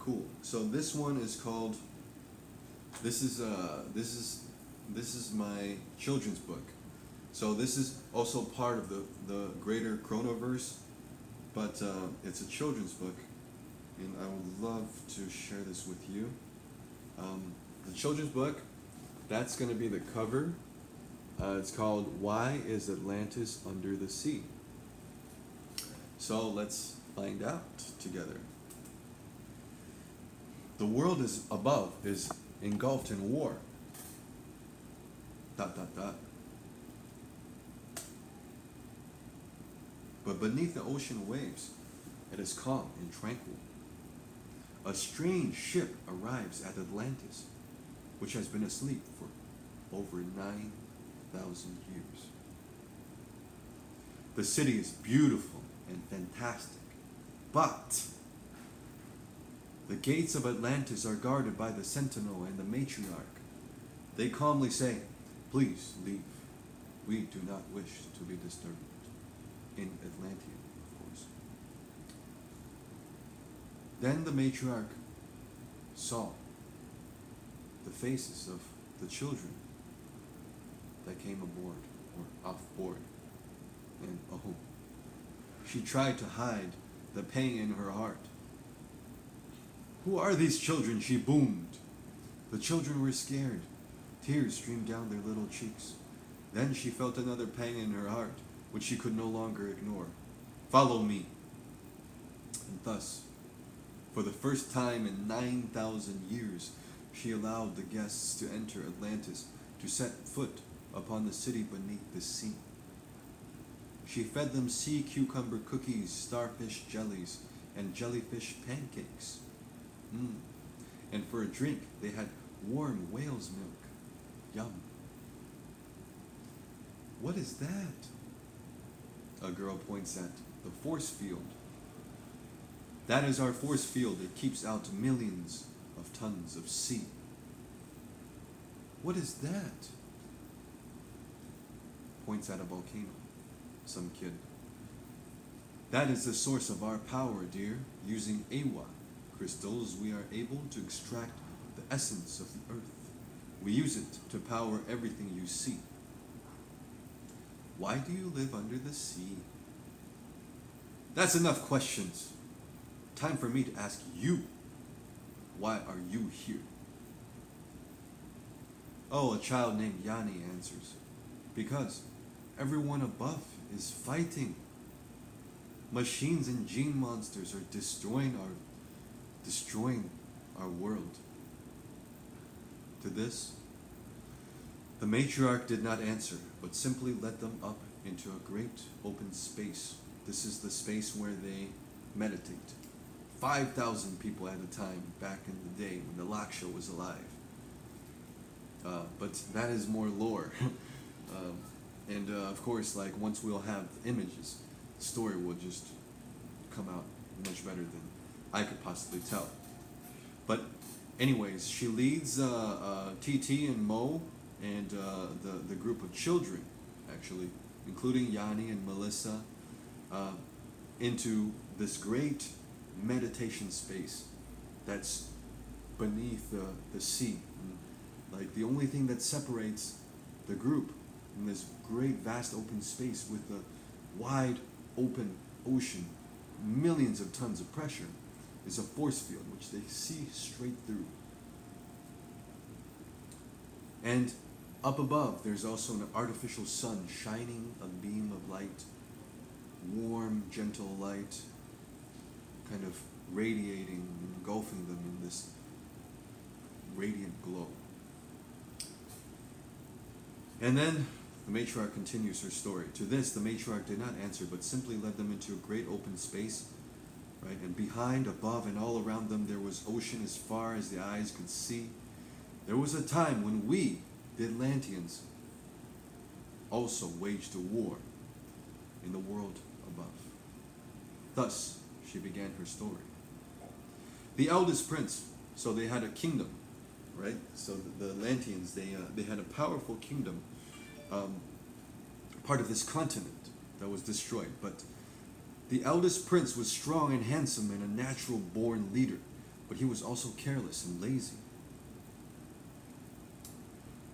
cool. So this one is called. This is this is my children's book. So this is also part of the greater Chronoverse, but it's a children's book, and I would love to share this with you. The children's book, that's going to be the cover. It's called "Why Is Atlantis Under the Sea?" So let's find out together. The world is above is engulfed in war. Dot dot dot. But beneath the ocean waves, it is calm and tranquil. A strange ship arrives at Atlantis, which has been asleep for over 9,000 years. The city is beautiful and fantastic, but the gates of Atlantis are guarded by the sentinel and the matriarch. They calmly say, "Please leave. We do not wish to be disturbed." In Atlantean, of course. Then the matriarch saw the faces of the children that came aboard or off board. And oh, she tried to hide the pain in her heart. "Who are these children?" she boomed. The children were scared. Tears streamed down their little cheeks. Then she felt another pang in her heart, which she could no longer ignore. "Follow me." And thus, for the first time in 9,000 years, she allowed the guests to enter Atlantis, to set foot upon the city beneath the sea. She fed them sea cucumber cookies, starfish jellies, and jellyfish pancakes. And for a drink, they had warm whale's milk. Yum. "What is that?" A girl points at the force field. "That is our force field. It keeps out millions of tons of sea." "What is that?" Points at a volcano. Some kid. "That is the source of our power, dear. Using Awa crystals, we are able to extract the essence of the earth. We use it to power everything you see." "Why do you live under the sea?" "That's enough questions. Time for me to ask you. Why are you here?" "Oh," a child named Yanni answers. "Because everyone above is fighting. Machines and gene monsters are destroying our world." To this, the matriarch did not answer, but simply led them up into a great open space. This is the space where they meditate. 5,000 people at a time back in the day when the Laksha was alive. But that is more lore. And of course, like once we'll have images, the story will just come out much better than I could possibly tell. But anyways, she leads TT and Mo and the group of children, actually, including Yanni and Melissa, into this great meditation space that's beneath the sea. Like the only thing that separates the group in this great vast open space with the wide open ocean, millions of tons of pressure, is a force field which they see straight through. And up above there's also an artificial sun shining a beam of light, warm, gentle light, kind of radiating, engulfing them in this radiant glow. And then the matriarch continues her story. To this, the matriarch did not answer, but simply led them into a great open space, right? And behind, above, and all around them, there was ocean as far as the eyes could see. There was a time when we, the Atlanteans, also waged a war in the world above. Thus, she began her story. The eldest prince, so they had a kingdom, right? So the Atlanteans, they had a powerful kingdom, part of this continent that was destroyed. But the eldest prince was strong and handsome and a natural born leader. but he was also careless and lazy.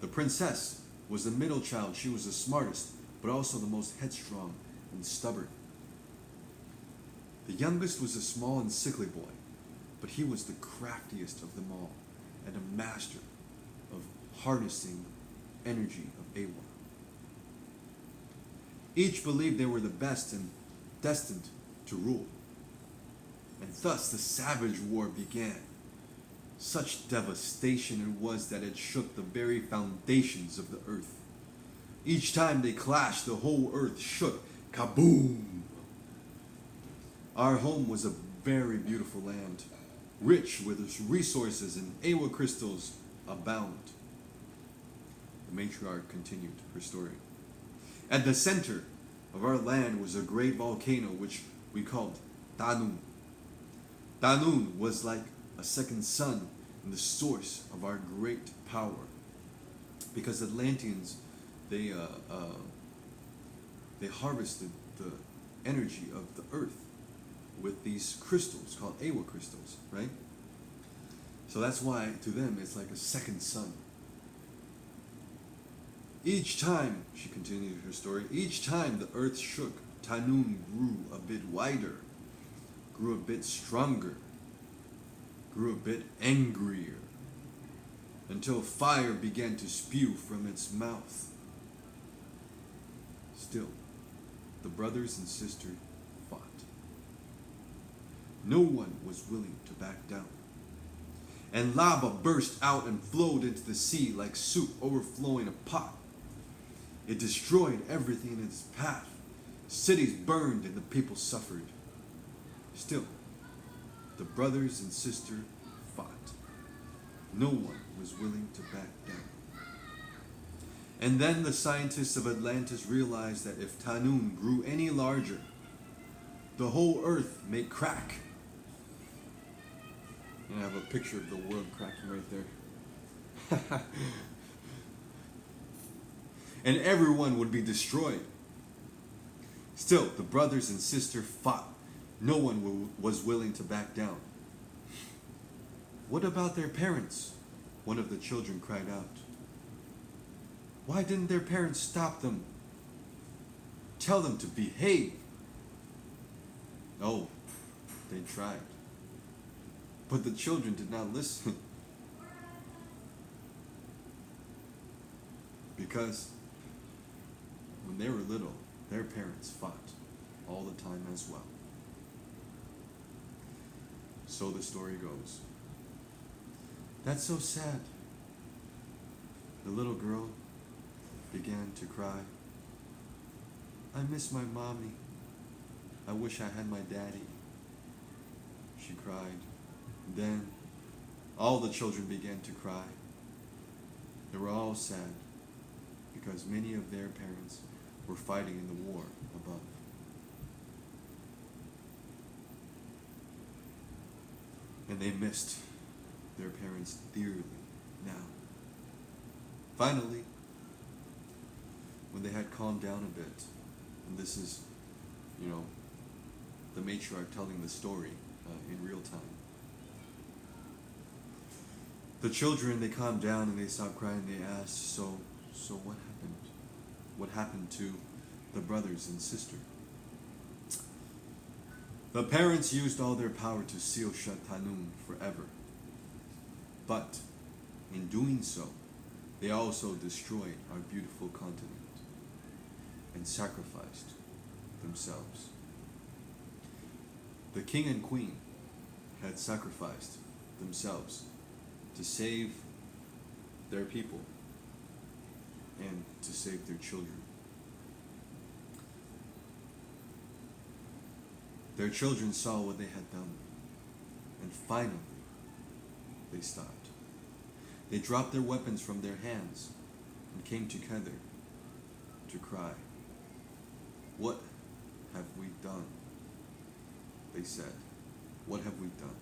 The princess was the middle child. She was the smartest, but also the most headstrong and stubborn. The youngest was a small and sickly boy, but he was the craftiest of them all and a master of harnessing energy of Awa. Each believed they were the best and destined to rule. And thus the savage war began. Such devastation it was that it shook the very foundations of the earth. Each time they clashed, the whole earth shook. Kaboom! Our home was a very beautiful land, rich with its resources, and Awa crystals abound. The matriarch continued her story. At the center of our land was a great volcano which we called Tanun. Tanun was like a second sun and the source of our great power. Because Atlanteans, they harvested the energy of the earth with these crystals called Awa crystals, right? So that's why to them it's like a second sun. Each time, she continued her story, each time the earth shook, Tanun grew a bit wider, grew a bit stronger, grew a bit angrier, until fire began to spew from its mouth. Still, the brothers and sisters fought. No one was willing to back down. And lava burst out and flowed into the sea like soup overflowing a pot. It destroyed everything in its path. Cities burned and the people suffered. Still, the brothers and sisters fought. No one was willing to back down. And then the scientists of Atlantis realized that if Tanun grew any larger, the whole earth may crack. And I have a picture of the world cracking right there. And everyone would be destroyed. Still, the brothers and sisters fought. No one was willing to back down. What about their parents? One of the children cried out. Why didn't their parents stop them? Tell them to behave. Oh, they tried. But the children did not listen. Because when they were little, their parents fought all the time as well. So the story goes. That's so sad. The little girl began to cry. I miss my mommy. I wish I had my daddy. She cried. Then all the children began to cry. They were all sad because many of their parents were fighting in the war above. And they missed their parents dearly now. Finally, when they had calmed down a bit, and this is, the matriarch telling the story in real time. The children, they calmed down and they stopped crying. They asked, so what happened? What happened to the brothers and sister? The parents used all their power to seal shut Tanun forever. But in doing so, they also destroyed our beautiful continent and sacrificed themselves. The king and queen had sacrificed themselves to save their people and to save their children. Their children saw what they had done, and finally they stopped. They dropped their weapons from their hands and came together to cry. What have we done? They said. What have we done?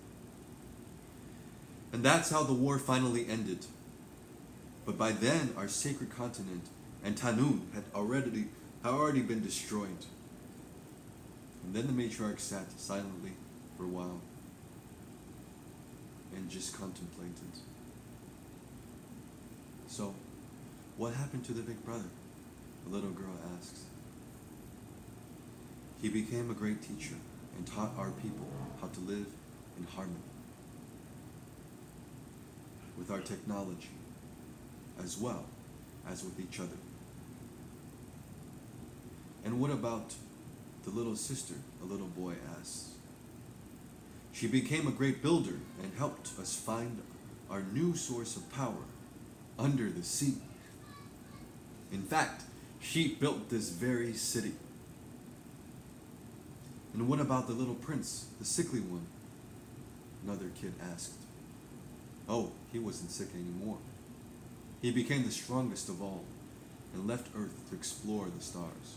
And that's how the war finally ended. But by then, our sacred continent and Tanun had already been destroyed. And then the matriarch sat silently for a while. just contemplated. So, what happened to the big brother? The little girl asks. He became a great teacher and taught our people how to live in harmony with our technology as well as with each other. And what about the little sister? A little boy asks. She became a great builder and helped us find our new source of power under the sea. In fact, she built this very city. And what about the little prince, the sickly one? Another kid asked. Oh, he wasn't sick anymore. He became the strongest of all and left Earth to explore the stars.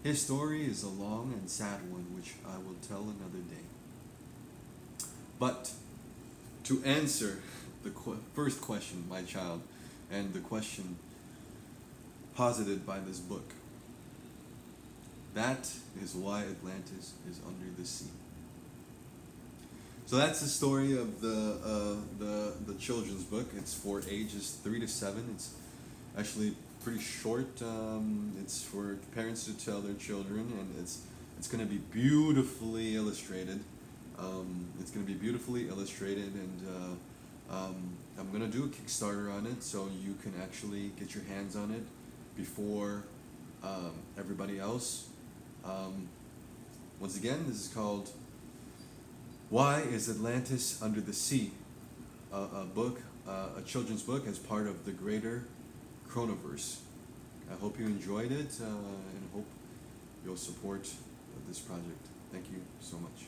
His story is a long and sad one, which I will tell another day. But to answer the first question, my child, and the question posited by this book, that is why Atlantis is under the sea. So that's the story of the children's book. It's for ages 3 to 7. It's actually pretty short. It's for parents to tell their children, and it's going to be beautifully illustrated. And I'm going to do a Kickstarter on it, so you can actually get your hands on it before everybody else. Once again, this is called Why is Atlantis Under the Sea? A book, a children's book as part of the greater Chronoverse. I hope you enjoyed it and hope you'll support this project. Thank you so much.